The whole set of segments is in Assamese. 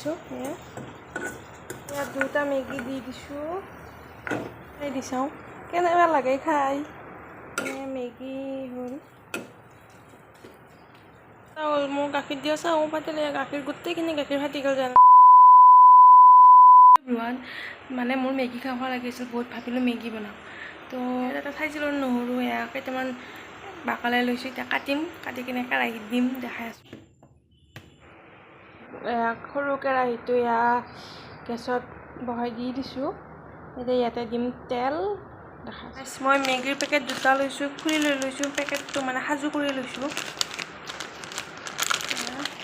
দিছোঁ ইয়াত দুটা মেগী দি দিছোঁ খাই দি চাওঁ কেনেকুৱা লাগে খাই মেগী হ'ল চাউল মোৰ গাখীৰ দিয়া চাওঁ পাতিলে গাখীৰ গোটেইখিনি গাখীৰ ফাটি গ'ল জানো মানে মোৰ মেগী খাব লাগিছিল বহুত ভাবিলোঁ মেগী বনাওঁ তো এটা চাইছিলোঁ নহৰু এয়া কেইটামান বাকলাই লৈছোঁ এতিয়া কাটিম কাটি কিনে কেৰাহীত দিম দেখাই আছোঁ সৰু কেৰাহীটো এয়া গেছত বহাই দি দিছোঁ এতিয়া ইয়াতে দিম তেল দেখা মই মেগীৰ পেকেট দুটা লৈছোঁ খুলি লৈছোঁ পেকেটটো মানে সাজু কৰি লৈছোঁ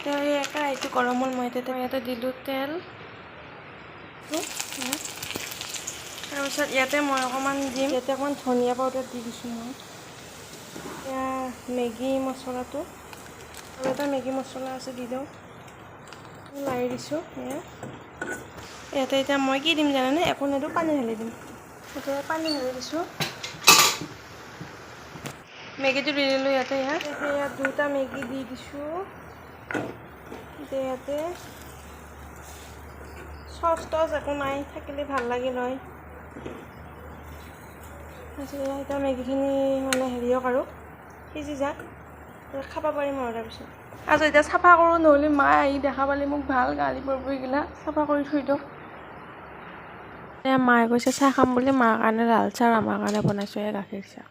কেৰাহীটো গৰম হ'ল মই ইয়াতে দিলোঁ তেল তাৰপিছত ইয়াতে মই অকণমান দিম ইয়াতে অকণমান ধনিয়া পাউডাৰ দি দিছোঁ মই এতিয়া মেগী মছলাটো আৰু এটা মেগী মছলা আছে দি দিওঁ লাৰি দিছোঁ ইয়াতে এতিয়া মই কি দিম জানানে একো নিদিওঁ পানী ঢালি দিম এতিয়া পানী ঢালি দিছোঁ মেগীটো দি দিলোঁ ইয়াত দুটা মেগী দি দিছোঁ ইয়াতে চচ টচ একো নাই থাকিলে ভাল লাগিল হয় এতিয়া মেগীখিনি মানে হেৰিয়ক আৰু সিজি যাক খাব পাৰিম আৰু তাৰপিছত এতিয়া চাফা কৰোঁ নহ'লে মায়ে আহি দেখা পালে মোক ভাল গালি পৰিব গিলা চাফা কৰি থৈ দিওঁ মায়ে কৈছে চাহ খাম বুলি মাৰ কাৰণে লাল চাহ আৰু আমাৰ কাৰণে বনাইছোঁ গাখীৰ চাহ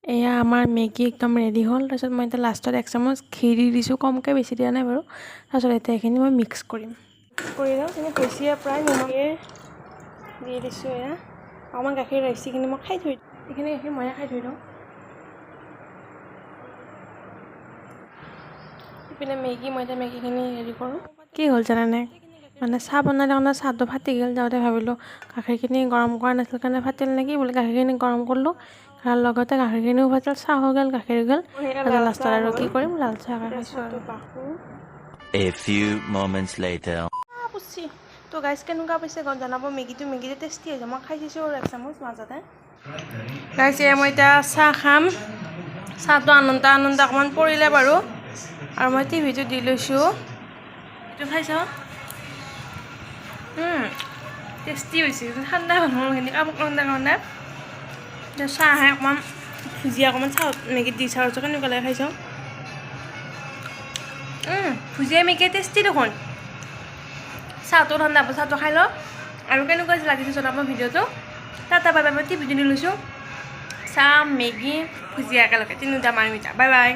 এয়া আমাৰ মেগী একদম ৰেডি হ'ল তাৰপিছত মই এতিয়া লাষ্টত এক চামুচ ঘি দি দিছোঁ কমকৈ বেছি দিয়া নাই বাৰু তাৰপিছত এতিয়া এইখিনি মই মিক্স কৰিম কৰি লওঁ কিন্তু বেছি প্ৰায় নিমখ দি দিছোঁ এয়া অকণমান গাখীৰ ৰৈছি কিনে মই খাই থৈ দিওঁ এইখিনি গাখীৰ ময়ে খাই থৈ দিওঁ ইপিনে মেগী মই এতিয়া মেগীখিনি হেৰি কৰোঁ কি হ'ল জানানে মানে চাহ বনাই থাকোঁতে চাহটো ফাটি গ'ল যাওঁতে ভাবিলোঁ গাখীৰখিনি গৰম কৰা নাছিল কাৰণে ফাটিল নেকি বোলে গাখীৰখিনি গৰম কৰিলোঁ আৰু লগতে গাখীৰখিনিও ফাটিল চাহ হৈ গ'ল গাখীৰ গ'ল লাষ্টত আৰু কি কৰিম লাল চাহ খাইছোঁ আৰু A few moments later তো গাইজ কেনেকুৱা পাইছে জনাব মেগীটো টেষ্টি হৈ যায় মই খাই দিছোঁ আৰু এক চামুচ মাজতে গাইজ মই এতিয়া চাহ খাম চাহটো আনন্দ অকণমান পৰিলে বাৰু আৰু মই টিভিটো দি লৈছোঁ এইটো খাইছ টেষ্টি হৈছে ঠাণ্ডা মানুহখিনি কাপোৰ ঠাণ্ডা কাৰণে চাহ আহে অকণমান ভুজিয়া অকণমান চাহ মেগীত দি চাওঁ কেনেকুৱা লাগে খাইছ ভুজিয়া মেগী টেষ্টি দেখোন চাহটো ঠাণ্ডা হ'ব চাহটো খাই লওঁ আৰু কেনেকুৱা লাগিছে জনাব ভিডিঅ'টো টাটা বাই বাই মই টিভিটো দি লৈছোঁ চাহ মেগী ভুজিয়া একেলগে তিনিটা মাৰি মিঠা বাই বাই